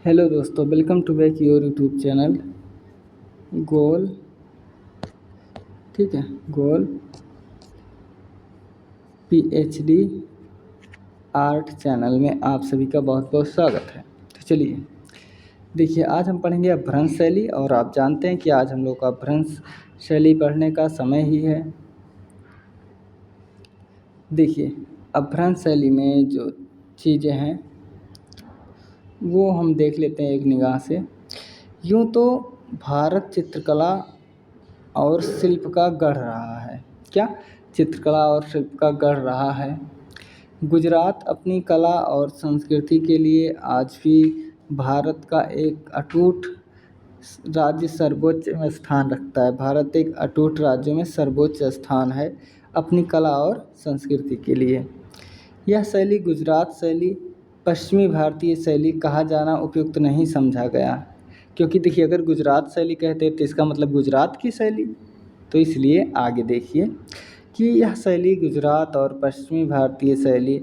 Hello दोस्तों, welcome to back your YouTube channel goal. ठीक है, गोल पीएचडी आर्ट चैनल में आप सभी का बहुत बहुत स्वागत है। तो चलिए देखिए, आज हम पढ़ेंगे अपभ्रंश शैली। और आप जानते हैं कि आज हम लोग का अपभ्रंश शैली पढ़ने का समय ही है। देखिए, अपभ्रंश शैली में जो चीज़ें हैं वो हम देख लेते हैं एक निगाह से। यूँ तो भारत चित्रकला और शिल्प का गढ़ रहा है। क्या? चित्रकला और शिल्प का गढ़ रहा है। गुजरात अपनी कला और संस्कृति के लिए आज भी भारत का एक अटूट राज्य सर्वोच्च में स्थान रखता है। भारत एक अटूट राज्यों में सर्वोच्च स्थान है अपनी कला और संस्कृति के लिए। यह शैली गुजरात शैली, पश्चिमी भारतीय शैली कहा जाना उपयुक्त नहीं समझा गया, क्योंकि देखिए, अगर गुजरात शैली कहते हैं तो इसका मतलब गुजरात की शैली। तो इसलिए आगे देखिए कि यह शैली गुजरात और पश्चिमी भारतीय शैली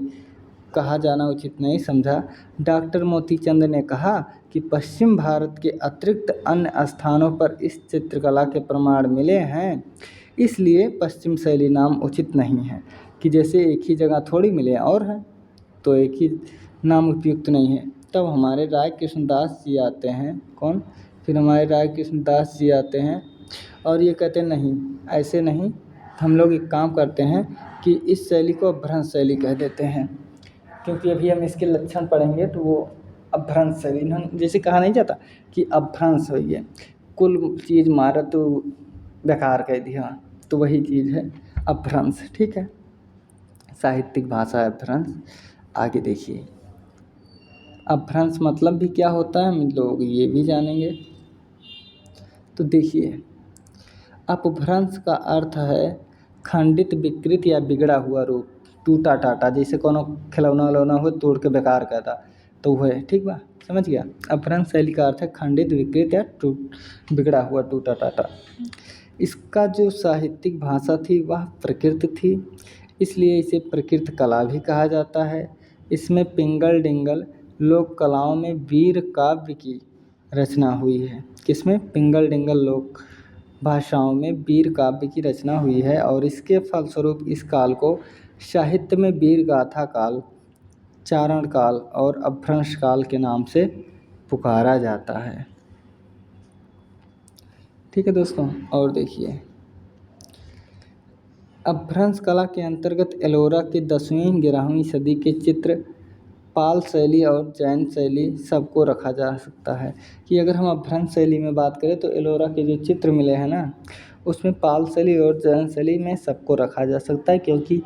कहा जाना उचित नहीं समझा। डॉक्टर मोतीचंद ने कहा कि पश्चिम भारत के अतिरिक्त अन्य स्थानों पर इस चित्रकला के प्रमाण मिले हैं, इसलिए पश्चिम शैली नाम उचित नहीं है। कि जैसे एक ही जगह थोड़ी मिले और है तो एक ही नाम उपयुक्त नहीं है। तब हमारे राय कृष्णदास जी आते हैं। कौन? फिर हमारे राय कृष्णदास जी आते हैं और ये कहते हैं नहीं, ऐसे नहीं, हम लोग एक काम करते हैं कि इस शैली को अपभ्रंश शैली कह देते हैं, क्योंकि अभी हम इसके लक्षण पढ़ेंगे। तो वो अपभ्रंश शैली, जैसे कहा नहीं जाता कि अपभ्रंश हुई है, कुल चीज़ मारा तो बेकार कह दिया, तो वही चीज़ है अपभ्रंश। ठीक है, साहित्यिक भाषा है अपभ्रंश। आगे देखिए, अपभ्रंश मतलब भी क्या होता है हम लोग ये भी जानेंगे। तो देखिए, अपभ्रंश का अर्थ है खंडित, विकृत या बिगड़ा हुआ रूप, टूटा टाटा। जैसे कोनो खिलौना वलौना हो तोड़ के बेकार कहता, तो वो है। ठीक बा, समझ गया। अपभ्रंश शैली का अर्थ है खंडित, विकृत या बिगड़ा हुआ, टूटा टाटा। इसका जो साहित्यिक भाषा थी वह प्रकृत थी, इसलिए इसे प्रकृत कला भी कहा जाता है। इसमें पिंगल डिंगल लोक कलाओं में वीर काव्य की रचना हुई है। किसमें? पिंगल डिंगल लोक भाषाओं में वीर काव्य की रचना हुई है, और इसके फलस्वरूप इस काल को साहित्य में वीर गाथा काल, चारण काल और अपभ्रंश काल के नाम से पुकारा जाता है। ठीक है दोस्तों, और देखिए, अपभ्रंश कला के अंतर्गत एलोरा के 10वीं-11वीं सदी के चित्र, पाल शैली और जैन शैली सबको रखा जा सकता है। कि अगर हम अपभ्रंश शैली में बात करें तो एलोरा के जो चित्र मिले हैं ना, उसमें पाल शैली और जैन शैली में सबको रखा जा सकता है, क्योंकि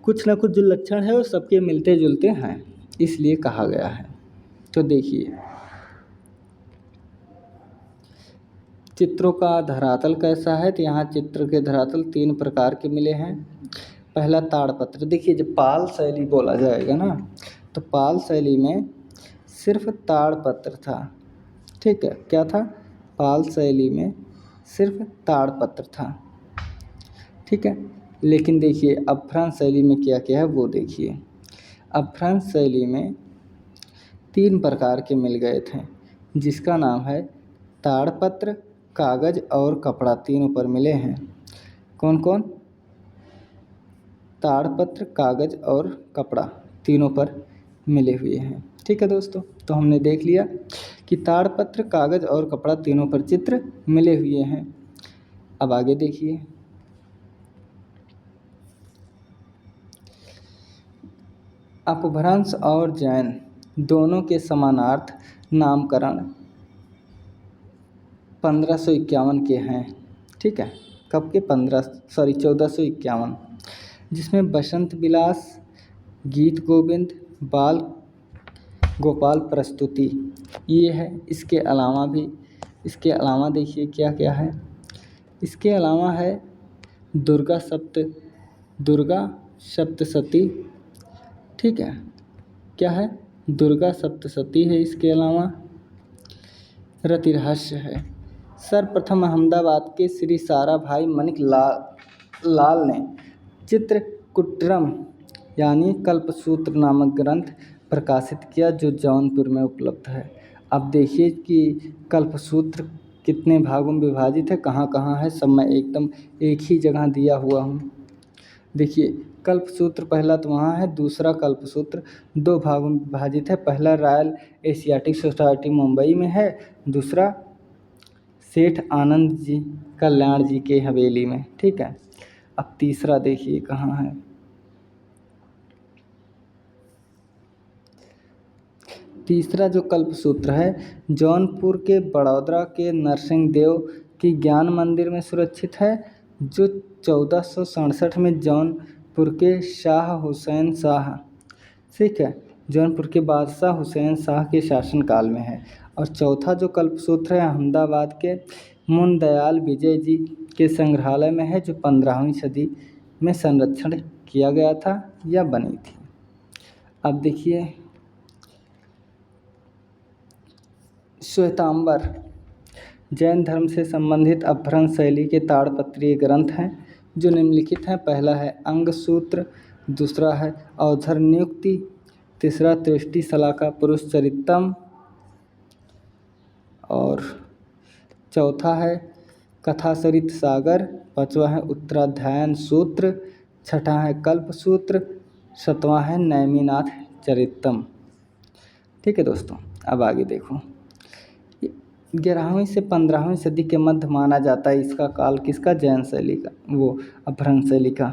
कुछ ना कुछ जो लक्षण है वो सबके मिलते जुलते हैं, इसलिए कहा गया है। तो देखिए, चित्रों का धरातल कैसा है। तो यहाँ चित्र के धरातल 3 प्रकार के मिले हैं। पहला ताड़पत्र। देखिए, जब पाल शैली बोला जाएगा ना, तो पाल शैली में सिर्फ ताड़पत्र था। ठीक है, क्या था? पाल शैली में सिर्फ ताड़पत्र था। ठीक है, लेकिन देखिए अपभ्रंश शैली में क्या क्या है वो देखिए। अपभ्रंश शैली में 3 प्रकार के मिल गए थे, जिसका नाम है ताड़पत्र, कागज और कपड़ा। तीनों पर मिले हैं। कौन कौन? ताड़पत्र, कागज और कपड़ा, तीनों पर मिले हुए हैं। ठीक है दोस्तों, तो हमने देख लिया कि ताड़पत्र, कागज और कपड़ा तीनों पर चित्र मिले हुए हैं। अब आगे देखिए, अपभ्रंश और जैन दोनों के समानार्थ नामकरण 1551 के हैं। ठीक है, कब के? 1451, जिसमें बसंत विलास, गीत गोविंद, बाल गोपाल प्रस्तुति ये है। इसके अलावा देखिए क्या क्या है। इसके अलावा है दुर्गा सप्तशती। ठीक है, क्या है? दुर्गा सप्तशती है। इसके अलावा रतिरहस्य है। सर्वप्रथम अहमदाबाद के श्री साराभाई माणिक लाल ने चित्रकूटम यानी कल्पसूत्र नामक ग्रंथ प्रकाशित किया जो जौनपुर में उपलब्ध है। अब देखिए कि कल्पसूत्र कितने भागों में विभाजित है, कहाँ कहाँ है, सब मैं एकदम एक ही जगह दिया हुआ हूँ। देखिए कल्पसूत्र पहला तो वहाँ है, दूसरा कल्पसूत्र दो भागों में विभाजित है। पहला रॉयल एशियाटिक सोसाइटी मुंबई में है, दूसरा सेठ आनंद जी कल्याण जी के हवेली में, ठीक है। अब तीसरा देखिए कहाँ है। तीसरा जो कल्पसूत्र है जौनपुर के बड़ौदा के नरसिंह देव की ज्ञान मंदिर में सुरक्षित है, जो 1467 में जौनपुर के शाह हुसैन शाह, ठीक है, जौनपुर के बादशाह हुसैन शाह के शासनकाल में है। और चौथा जो कल्पसूत्र है अहमदाबाद के मुन दयाल विजय जी के संग्रहालय में है, जो 15वीं सदी में संरक्षण किया गया था या बनी थी। अब देखिए श्वेतांबर जैन धर्म से संबंधित अपभ्रंश शैली के ताड़पत्रीय ग्रंथ हैं जो निम्नलिखित हैं। पहला है अंग सूत्र, दूसरा है अवधर नियुक्ति, तीसरा त्रिष्टि शलाका पुरुष चरितम, और चौथा है कथासरित सागर, पांचवा है उत्तराध्यायन सूत्र, छठा है कल्प सूत्र, सातवां है नैमिनाथ चरितम। ठीक है दोस्तों, अब आगे देखो। 11वीं से 15वीं सदी के मध्य माना जाता है इसका काल किसका, जैन शैली का, वो अपभ्रंश शैली का,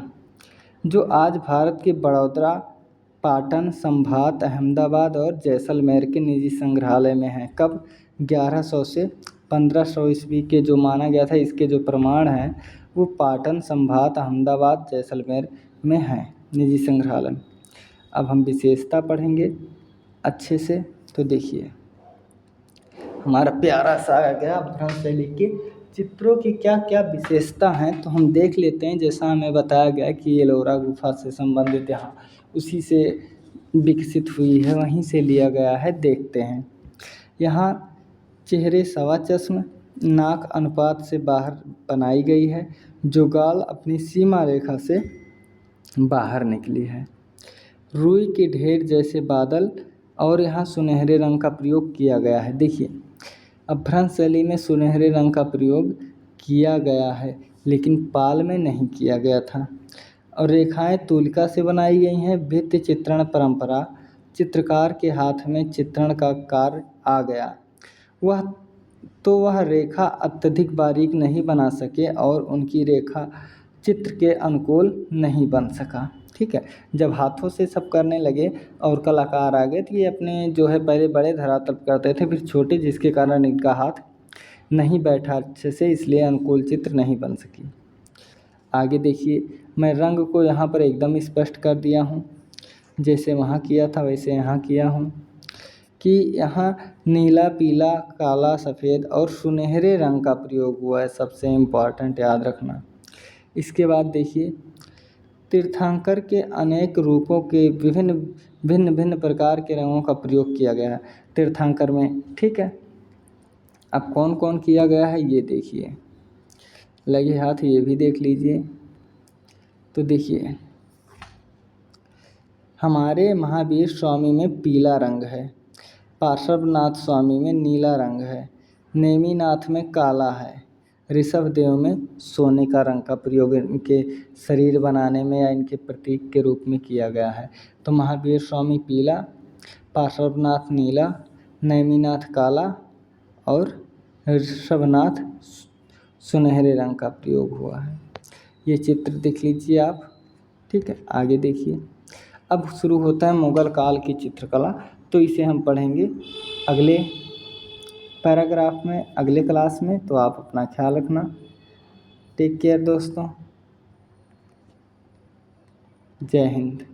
जो आज भारत के बड़ौदा, पाटन, संभात, अहमदाबाद और जैसलमेर के निजी संग्रहालय में है। कब, 1100 से 1500 ईस्वी के जो माना गया था, इसके जो प्रमाण हैं वो पाटन, संभात, अहमदाबाद, जैसलमेर में हैं निजी संग्रहालय में। अब हम विशेषता पढ़ेंगे अच्छे से। तो देखिए हमारा प्यारा सा आ गया अपभ्रंश शैली के चित्रों की क्या क्या विशेषता हैं, तो हम देख लेते हैं। जैसा हमें बताया गया कि एलोरा गुफा से संबंधित यहाँ उसी से विकसित हुई है, वहीं से लिया गया है। देखते हैं, यहाँ चेहरे सवा चश्म, नाक अनुपात से बाहर बनाई गई है, जो गाल अपनी सीमा रेखा से बाहर निकली है, रुई के ढेर जैसे बादल, और यहाँ सुनहरे रंग का प्रयोग किया गया है। देखिए अपभ्रंश शैली में सुनहरे रंग का प्रयोग किया गया है, लेकिन पाल में नहीं किया गया था। और रेखाएं तूलिका से बनाई गई हैं। भित्ति चित्रण परंपरा, चित्रकार के हाथ में चित्रण का कार्य आ गया, वह रेखा अत्यधिक बारीक नहीं बना सके और उनकी रेखा चित्र के अनुकूल नहीं बन सका। ठीक है, जब हाथों से सब करने लगे और कलाकार आ गए तो ये अपने जो है पहले बड़े धरातल पर करते थे, फिर छोटे, जिसके कारण इनका हाथ नहीं बैठा अच्छे से, इसलिए अनुकूल चित्र नहीं बन सकी। आगे देखिए, मैं रंग को यहाँ पर एकदम स्पष्ट कर दिया हूँ, जैसे वहाँ किया था वैसे यहाँ किया हूँ, कि यहाँ नीला, पीला, काला, सफ़ेद और सुनहरे रंग का प्रयोग हुआ है, सबसे इम्पॉर्टेंट याद रखना। इसके बाद देखिए तीर्थंकर के अनेक रूपों के भिन्न भिन्न प्रकार के रंगों का प्रयोग किया गया है तीर्थंकर में। ठीक है, अब कौन कौन किया गया है ये देखिए, लगे हाथ ये भी देख लीजिए। तो देखिए हमारे महावीर स्वामी में पीला रंग है, पार्श्वनाथ स्वामी में नीला रंग है, नेमिनाथ में काला है, ऋषभ देव में सोने का रंग का प्रयोग इनके शरीर बनाने में या इनके प्रतीक के रूप में किया गया है। तो महावीर स्वामी पीला, पार्श्वनाथ नीला, नेमिनाथ काला और ऋषभनाथ सुनहरे रंग का प्रयोग हुआ है। ये चित्र देख लीजिए आप। ठीक है, आगे देखिए। अब शुरू होता है मुगल काल की चित्रकला, तो इसे हम पढ़ेंगे अगले पैराग्राफ में, अगले क्लास में। तो आप अपना ख्याल रखना। टेक केयर दोस्तों, जय हिंद।